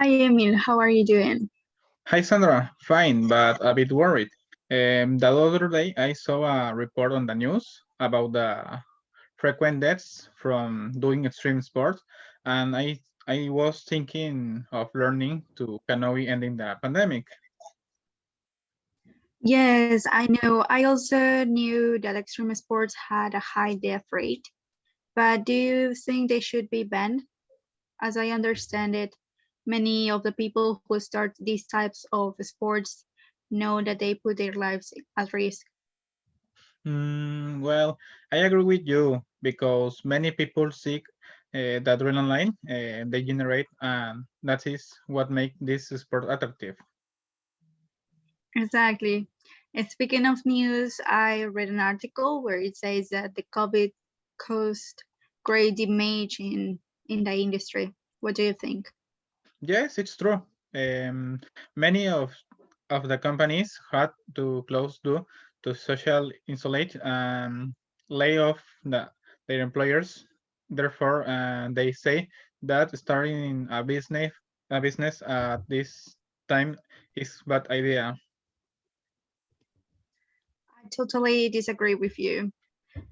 Hi Emil, how are you doing? Hi Sandra, fine, but a bit worried. The other day I saw a report on the news about the frequent deaths from doing extreme sports, and I was thinking of learning to canoe ending the pandemic. Yes, I know. I also knew that extreme sports had a high death rate, but do you think they should be banned? As I understand it, many of the people who start these types of sports know that they put their lives at risk. Well, I agree with you because many people seek the adrenaline they generate, and that is what makes this sport attractive. Exactly. And speaking of news, I read an article where it says that the COVID caused great damage in the industry. What do you think? Yes, it's true. Many of the companies had to close due to social isolate and lay off their employers. Therefore, they say that starting a business at this time is bad idea. I totally disagree with you.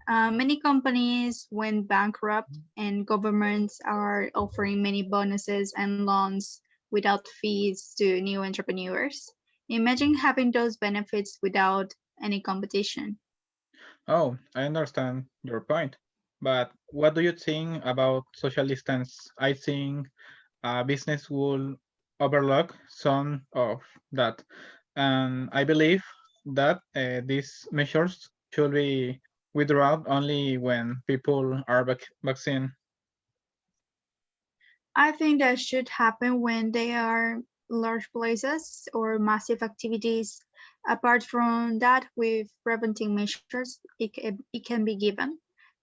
Many companies went bankrupt, and governments are offering many bonuses and loans without fees to new entrepreneurs. Imagine having those benefits without any competition. Oh, I understand your point, but what do you think about social distance? I think business will overlook some of that. And I believe that these measures should be withdrawn only when people are vaccinated. I think that should happen when there are large places or massive activities. Apart from that, with preventing measures, it can be given.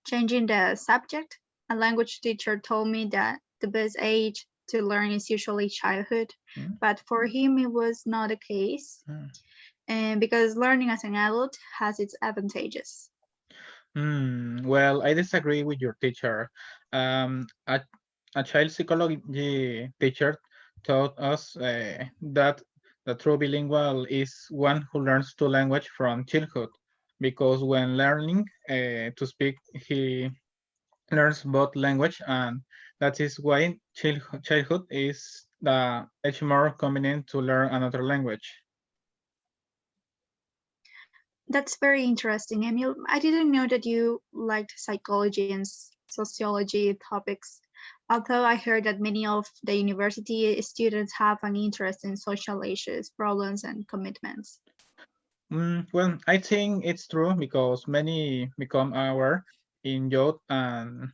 Changing the subject, a language teacher told me that the best age to learn is usually childhood, Mm, but for him it was not the case, mm. and because learning as an adult has its advantages. Well, I disagree with your teacher. Um, a, a child psychology teacher taught us that the true bilingual is one who learns two language from childhood, because when learning to speak, he learns both language, and that is why childhood is the age more convenient to learn another language. That's very interesting, Emil. I didn't know that you liked psychology and sociology topics. Although I heard that many of the university students have an interest in social issues, problems, and commitments. Well, I think it's true because many become aware in youth, and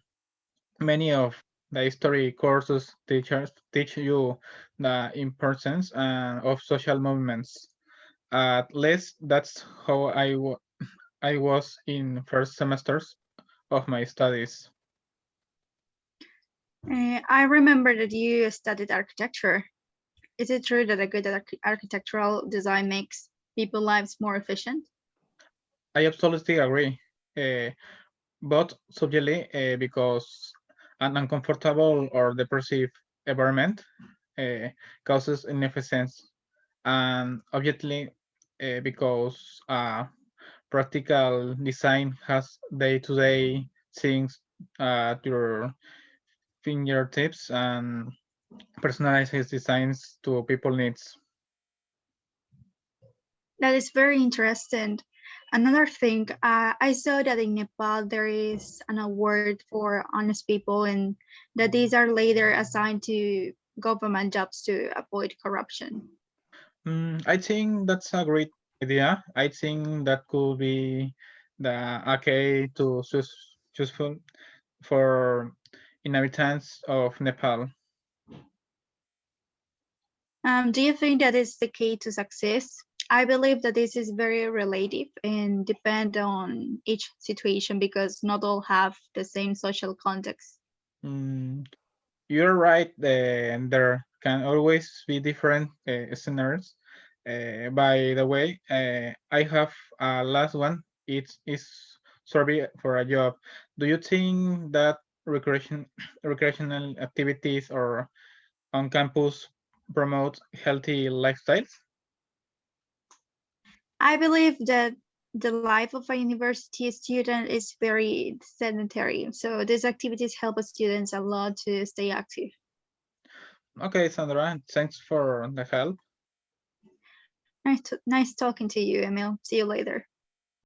many of the history courses teachers teach you the importance of social movements. At least that's how I was in first semesters of my studies. I remember that you studied architecture. Is it true that a good architectural design makes people's lives more efficient? I absolutely agree, uh, but subtly because an uncomfortable or depressive environment uh, causes inefficiency, and objectively because practical design has day-to-day things at your fingertips and personalizes designs to people needs. That is very interesting. Another thing, I saw that in Nepal there is an award for honest people and that these are later assigned to government jobs to avoid corruption. I think that's a great idea. I think that could be the okay to useful for inhabitants of Nepal. Do you think that is the key to success? I believe that this is very relative and depend on each situation because not all have the same social context. Mm, you're right. There can always be different scenarios. By the way, I have a last one. It is survey for a job. Do you think that recreational activities or on campus promote healthy lifestyles? I believe that the life of a university student is very sedentary. So these activities help students a lot to stay active. Okay, Sandra, thanks for the help. Nice talking to you, Emil. See you later.